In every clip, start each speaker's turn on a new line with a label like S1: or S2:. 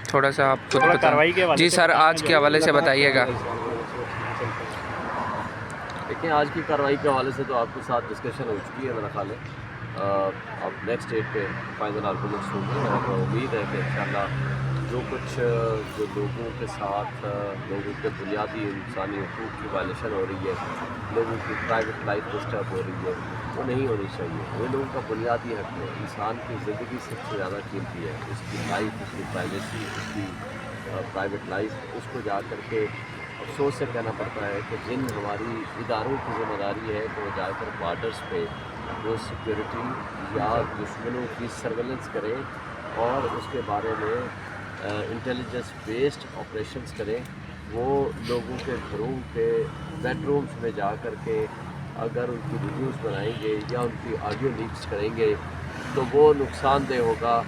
S1: تھوڑا سا آپ خود
S2: کارروائی کے
S1: بتائیں
S2: حوالے
S1: جی
S2: سے
S1: سر، آج کے حوالے سے بتائیے گا۔
S3: دیکھیں آج کی کارروائی کے حوالے سے تو آپ کے ساتھ ڈسکشن ہو چکی ہے میرا خیال ہے، اب نیکسٹ ڈیٹ پہ فائنل آرگومنٹس ہوں گے، اور امید ہے کہ انشاءاللہ جو کچھ جو لوگوں کے ساتھ لوگوں کے بنیادی انسانی حقوق کی وائلیشن ہو رہی ہے، لوگوں کی پرائیویٹ لائف ڈسٹرب ہو رہی ہے، وہ نہیں ہونی چاہیے۔ وہ لوگوں کا بنیادی حق ہے، انسان کی زندگی سب سے زیادہ قیمتی ہے، اس کی لائف، اس کی پرائیویسی، اس کی پرائیویٹ لائف، اس کو جا کر کے افسوس سے کہنا پڑتا ہے کہ جن ہماری اداروں کی ذمہ داری ہے کہ وہ جا کر بارڈرز پہ وہ سیکیورٹی یا دشمنوں کی سرویلنس کریں اور اس کے بارے میں انٹیلیجنس بیسڈ آپریشنز کریں، وہ لوگوں کے گھروں کے بیڈ رومز میں جا کر کے اگر ان کی ویڈیوز بنائیں گے یا ان کی آڈیو لیکس کریں گے تو وہ نقصان دہ ہوگا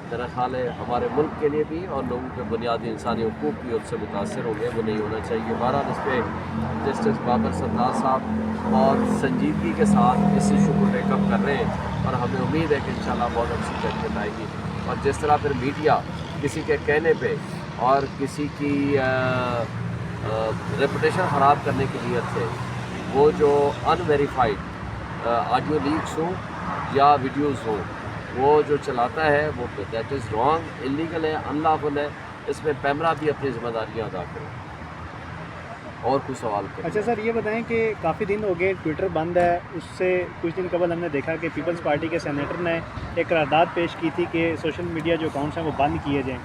S3: میرا خیال ہے ہمارے ملک کے لیے بھی، اور لوگوں کے بنیادی انسانی حقوق بھی اس سے متاثر ہوں گے، وہ نہیں ہونا چاہیے۔ بہرحال اس پہ جسٹس بابر ستار صاحب اور سنجیدگی کے ساتھ اس ایشو کو ٹیک اپ کر رہے ہیں، اور ہمیں امید ہے کہ انشاءاللہ بہت اچھی ججمنٹ آئے گی۔ اور جس طرح پھر میڈیا کسی کے کہنے پہ اور کسی کی ریپوٹیشن خراب کرنے کی نیت سے وہ جو ان ویریفائڈ آڈیو لیکس ہوں یا ویڈیوز ہوں وہ جو چلاتا ہے وہ دیٹ از رانگ، انلیگل ہے، ان لافل ہے، اس میں پیمرا بھی اپنی ذمہ داریاں ادا کریں۔ اور کچھ سوال کریں؟
S2: اچھا سر، یہ بتائیں کہ کافی دن ہو گئے ٹویٹر بند ہے، اس سے کچھ دن قبل ہم نے دیکھا کہ پیپلز پارٹی کے سینیٹر نے ایک قرارداد پیش کی تھی کہ سوشل میڈیا جو اکاؤنٹس ہیں وہ بند کیے جائیں،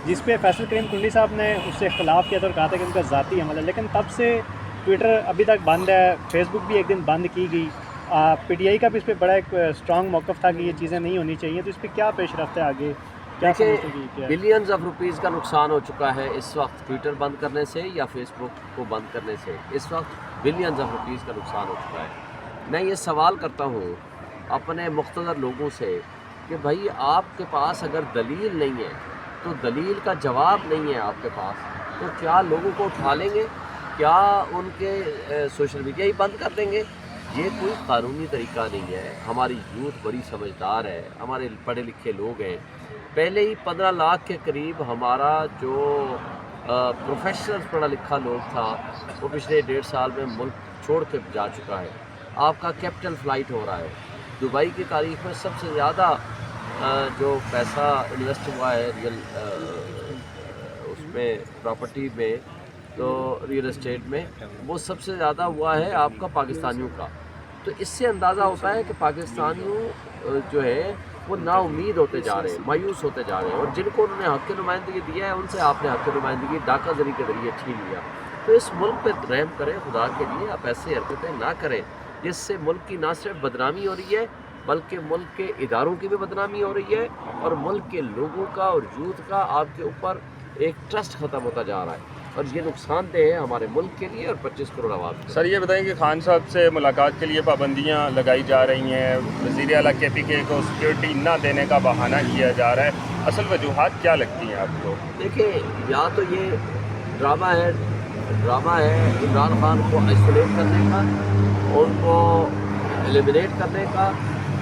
S2: جس پہ فیصل کریم کنڈی صاحب نے اس سے اختلاف کیا تھا اور کہا تھا کہ ان کا ذاتی عمل ہے، لیکن تب سے ٹویٹر ابھی تک بند ہے، فیس بک بھی ایک دن بند کی گئی، پی ٹی آئی کا بھی اس پہ بڑا ایک اسٹرانگ موقف تھا کہ یہ چیزیں نہیں ہونی چاہیے، تو اس پہ کیا پیش رفت ہے آگے؟ کیا سمجھتے ہیں کہ
S3: بلینز آف روپیز کا نقصان ہو چکا ہے اس وقت ٹویٹر بند کرنے سے یا فیس بک کو بند کرنے سے، اس وقت بلینز آف روپیز کا نقصان ہو چکا ہے۔ میں یہ سوال کرتا ہوں اپنے مقتدر لوگوں سے کہ بھائی آپ کے پاس اگر دلیل نہیں ہے تو دلیل کا جواب نہیں ہے آپ کے پاس، تو کیا لوگوں کو اٹھا لیں گے؟ کیا ان کے سوشل میڈیا ہی بند کر دیں گے؟ یہ کوئی قانونی طریقہ نہیں ہے۔ ہماری یوتھ بڑی سمجھدار ہے، ہمارے پڑھے لکھے لوگ ہیں، پہلے ہی 15 لاکھ کے قریب ہمارا جو پروفیشنل پڑھا لکھا لوگ تھا وہ پچھلے 1.5 سال میں ملک چھوڑ کے جا چکا ہے۔ آپ کا کیپٹل فلائٹ ہو رہا ہے، دبئی کی تاریخ میں سب سے زیادہ جو پیسہ انویسٹ ہوا ہے ریئل اس میں پراپرٹی میں، تو ریئل اسٹیٹ میں وہ سب سے زیادہ ہوا ہے آپ کا پاکستانیوں کا۔ تو اس سے اندازہ ہوتا ہے کہ پاکستانیوں جو ہے وہ نا امید ہوتے جا رہے ہیں، مایوس ہوتے جا رہے ہیں، اور جن کو انہوں نے حق نمائندگی دیا ہے ان سے آپ نے حق نمائندگی ڈاکہ زری کے ذریعے چھین لیا۔ تو اس ملک پہ رحم کریں خدا کے لیے، آپ ایسے حرکتیں نہ کریں جس سے ملک کی نہ صرف بدنامی ہو رہی ہے بلکہ ملک کے اداروں کی بھی بدنامی ہو رہی ہے، اور ملک کے لوگوں کا اور یوتھ کا آپ کے اوپر ایک ٹرسٹ ختم ہوتا جا رہا ہے، اور یہ نقصان دہ ہے ہمارے ملک کے لیے اور 25 کروڑ عوام کے لیے۔
S4: سر یہ بتائیں کہ خان صاحب سے ملاقات کے لیے پابندیاں لگائی جا رہی ہیں، وزیر اعلیٰ کے پی کے کو سیکورٹی نہ دینے کا بہانہ کیا جا رہا ہے، اصل وجوہات کیا لگتی ہیں آپ کو؟
S3: دیکھیں یا تو یہ ڈرامہ ہے عمران خان کو آئسولیٹ کرنے کا، ان کو ایلیمنیٹ کرنے کا،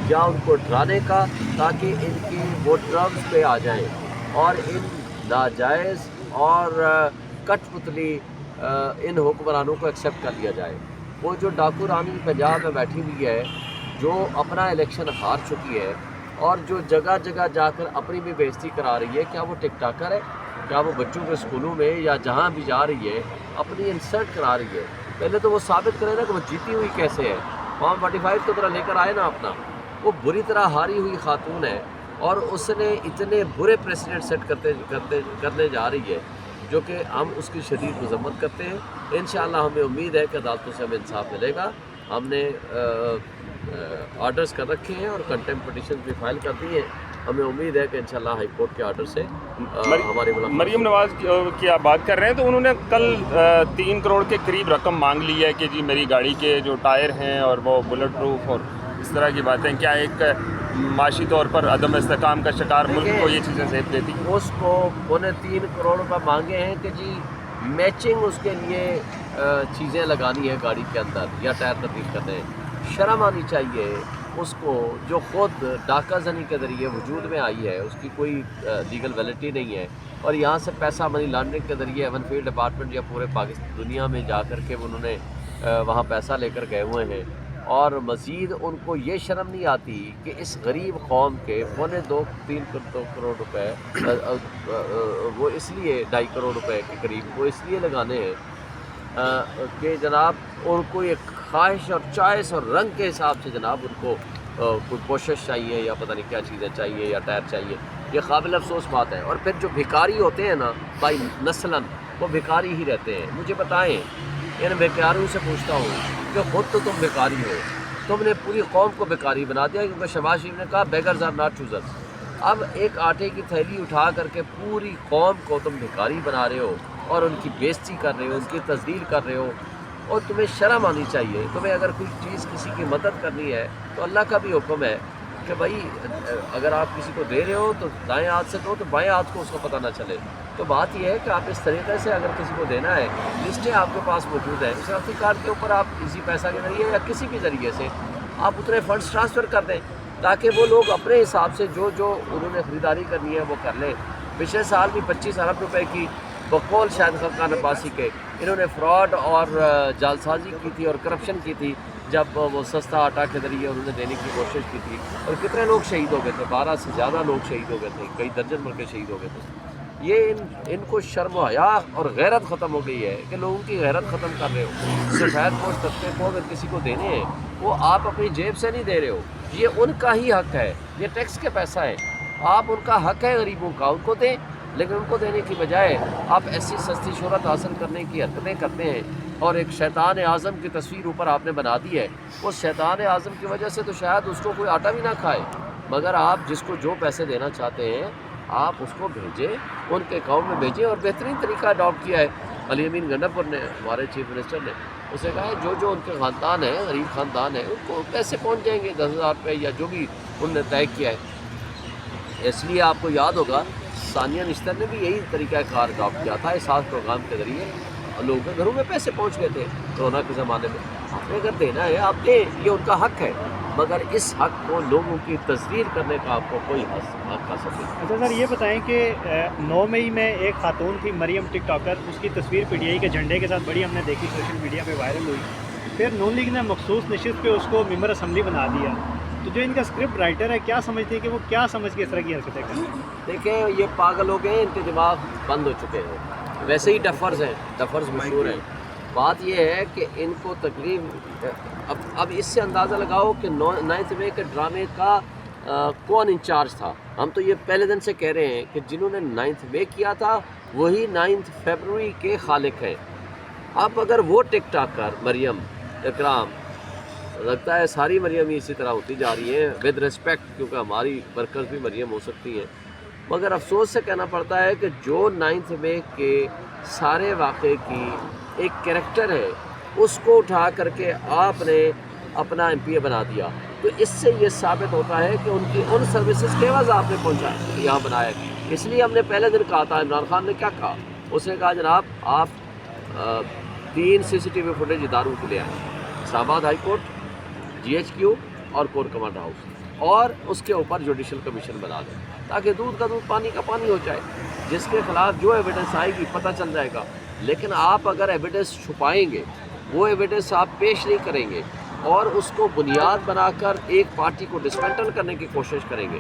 S3: یا ان کو ڈرانے کا تاکہ ان کی وہ ٹرمز پہ آ جائیں اور ان ناجائز اور کٹ پتلی ان حکمرانوں کو ایکسیپٹ کر لیا جائے۔ وہ جو ڈاکو رانی پنجاب میں بیٹھی ہوئی ہے، جو اپنا الیکشن ہار چکی ہے اور جو جگہ جگہ جا کر اپنی بھی بےعزتی کرا رہی ہے، کیا وہ ٹک ٹاکر ہے؟ کیا وہ بچوں کے اسکولوں میں یا جہاں بھی جا رہی ہے اپنی انسلٹ کرا رہی ہے؟ پہلے تو وہ ثابت کرے نا کہ وہ جیتی ہوئی کیسے ہے، فارم 45 کو ذرا لے کر آئے نا اپنا۔ وہ بری طرح ہاری ہوئی خاتون ہے اور اس نے اتنے برے پریسیڈنٹ سیٹ کرنے جا رہی ہے جو کہ ہم اس کی شدید مذمت کرتے ہیں۔ انشاءاللہ ہمیں امید ہے کہ عدالتوں سے ہمیں انصاف ملے گا۔ ہم نے آرڈرز کر رکھے ہیں اور کنٹمپٹ پٹیشن بھی فائل کر دی ہیں، ہمیں امید ہے کہ انشاءاللہ ہائی کورٹ کے آرڈر سے ہماری ملاقات۔
S4: مریم نواز کی آپ بات کر رہے ہیں تو انہوں نے کل 3 کروڑ کے قریب رقم مانگ لی ہے کہ جی میری گاڑی کے جو ٹائر ہیں اور وہ بلٹ پروف اور اس طرح کی باتیں، کیا ایک معاشی طور پر عدم استحکام کا شکار ملک کو یہ چیزیں زیب دیتی؟
S3: اس کو 3.25 کروڑ روپے مانگے ہیں کہ جی میچنگ اس کے لیے چیزیں لگانی ہے گاڑی کے اندر یا ٹائر تبدیل کرنے ہیں۔ شرم آنی چاہیے اس کو جو خود ڈاکہ زنی کے ذریعے وجود میں آئی ہے، اس کی کوئی لیگل ویلڈٹی نہیں ہے، اور یہاں سے پیسہ منی لانڈرنگ کے ذریعے ایون فیلڈ ڈپارٹمنٹ یا پورے پاکستان دنیا میں جا کر کے انہوں نے وہاں پیسہ لے کر گئے ہوئے ہیں، اور مزید ان کو یہ شرم نہیں آتی کہ اس غریب قوم کے 2.5-3 کروڑ روپے وہ اس لیے 2.5 کروڑ روپے کے قریب وہ اس لیے لگانے ہیں کہ جناب ان کو ایک خواہش اور چوائس اور رنگ کے حساب سے جناب ان کو کوئی کوشش چاہیے یا پتہ نہیں کیا چیزیں چاہیے یا ٹائر چاہیے. یہ قابل افسوس بات ہے. اور پھر جو بھکاری ہوتے ہیں نا بھائی نسلاً، وہ بھکاری ہی رہتے ہیں. مجھے بتائیں، ان بھکاریوں سے پوچھتا ہوں کہ خود تو تم بھکاری ہو، تم نے پوری قوم کو بھکاری بنا دیا، کیونکہ شہباز شریف نے کہا بیگرز آر ناٹ چوزرز. اب ایک آٹے کی تھیلی اٹھا کر کے پوری قوم کو تم بھکاری بنا رہے ہو اور ان کی بےزتی کر رہے ہو، ان کی تذلیل کر رہے ہو، اور تمہیں شرم آنی چاہیے. تمہیں اگر کوئی چیز کسی کی مدد کرنی ہے تو اللہ کا بھی حکم ہے کہ بھائی اگر آپ کسی کو دے رہے ہو تو دائیں ہاتھ سے دو تو بائیں ہاتھ کو اس کو پتہ نہ چلے. تو بات یہ ہے کہ آپ اس طریقے سے اگر کسی کو دینا ہے، لسٹیں آپ کے پاس موجود ہیں، شناختی کارڈ کے اوپر آپ اسی پیسہ کے ذریعے یا کسی بھی ذریعے سے آپ اتنے فنڈس ٹرانسفر کر دیں تاکہ وہ لوگ اپنے حساب سے جو انہوں نے خریداری کرنی ہے وہ کر لیں. پچھلے سال بھی 25 ارب روپے کی بقول شاہد خاقان عباسی کے انہوں نے فراڈ اور جعلسازی کی تھی اور کرپشن کی تھی جب وہ سستا آٹا کے ذریعے انہوں نے دینے کی کوشش کی تھی، اور کتنے لوگ شہید ہو گئے تھے. 12 سے زیادہ لوگ شہید ہو گئے تھے، کئی درجن بھر کے شہید ہو گئے تھے. یہ ان کو شرم و حیا اور غیرت ختم ہو گئی ہے کہ لوگوں کی غیرت ختم کر رہے ہو. سفید پوش طبقے کو اگر کسی کو دینے ہیں وہ آپ اپنی جیب سے نہیں دے رہے ہو، یہ ان کا ہی حق ہے، یہ ٹیکس کے پیسہ ہے. آپ ان کا حق ہے غریبوں کا، ان کو دیں. لیکن ان کو دینے کی بجائے آپ ایسی سستی شہرت حاصل کرنے کی حرکتیں کرتے ہیں، اور ایک شیطان اعظم کی تصویر اوپر آپ نے بنا دی ہے. اس شیطان اعظم کی وجہ سے تو شاید اس کو کوئی آٹا بھی نہ کھائے، مگر آپ جس کو جو پیسے دینا چاہتے ہیں آپ اس کو بھیجیں، ان کے اکاؤنٹ میں بھیجیں. اور بہترین طریقہ اڈاپٹ کیا ہے علی امین گنڈاپور نے، ہمارے چیف منسٹر نے. اسے کہا ہے جو ان کے خاندان ہیں، غریب خاندان ہیں، ان کو پیسے پہنچ جائیں گے 10,000 روپے یا جو بھی انہوں نے طے کیا ہے. اس لیے آپ کو یاد ہوگا ثانیہ نشتر نے بھی یہی طریقہ کار اڈاپٹ کیا تھا. احساس پروگرام کے ذریعے لوگوں کے گھروں میں پیسے پہنچ گئے تھے کورونا کے زمانے میں. آپ نے اگر دینا ہے آپ دیں، یہ ان کا حق ہے، مگر اس حق کو لوگوں کی تصدیق کرنے کا آپ کو کوئی حق حاصل نہیں.
S2: اچھا سر، یہ بتائیں کہ 9 مئی میں ایک خاتون تھی مریم ٹک ٹاکر، اس کی تصویر پی ٹی آئی کے جھنڈے کے ساتھ بڑی ہم نے دیکھی، سوشل میڈیا پہ وائرل ہوئی. پھر نون لیگ نے مخصوص نشست پہ اس کو ممبر اسمبلی بنا دیا. تو جو ان کا اسکرپٹ رائٹر ہے، کیا سمجھتے ہیں کہ وہ کیا سمجھ کے اس طرح کی حرکتیں کریں؟
S3: دیکھیں یہ پاگل ہو گئے، ان کے دماغ بند ہو چکے ہیں. ویسے ہی ڈفرز ہیں، ڈفرز مشہور ہیں. بات یہ ہے کہ ان کو تقریب اب اس سے اندازہ لگاؤ کہ 9 مئی کے ڈرامے کا کون انچارج تھا. ہم تو یہ پہلے دن سے کہہ رہے ہیں کہ جنہوں نے 9 مئی کیا تھا وہی 9 فیبروری کے خالق ہیں. اب اگر وہ ٹک ٹاک کر مریم اکرام، لگتا ہے ساری مریم ہی اسی طرح ہوتی جا رہی ہیں ود ریسپیکٹ، کیونکہ ہماری ورکرز بھی مریم ہو سکتی ہیں، مگر افسوس سے کہنا پڑتا ہے کہ جو 9 مئی کے سارے واقعے کی ایک کریکٹر ہے اس کو اٹھا کر کے آپ نے اپنا ایم پی اے بنا دیا. تو اس سے یہ ثابت ہوتا ہے کہ ان کی ان سروسز کے عوض آپ نے پہنچا یہاں بنایا. اس لیے ہم نے پہلے دن کہا تھا، عمران خان نے کیا کہا، اس نے کہا جناب آپ 3 CCTV فوٹیج اداروں کے لے آئیں، اسلام آباد ہائی کورٹ، GHQ اور کور کمانڈ ہاؤس، اور اس کے اوپر جوڈیشل کمیشن بنا دیں تاکہ دودھ کا دودھ پانی کا پانی ہو جائے. جس کے خلاف جو ایویڈنس آئے گی پتہ چل جائے گا. لیکن آپ اگر ایویڈنس چھپائیں گے، وہ ایویڈنس آپ پیش نہیں کریں گے اور اس کو بنیاد بنا کر ایک پارٹی کو ڈسمنٹل کرنے کی کوشش کریں گے،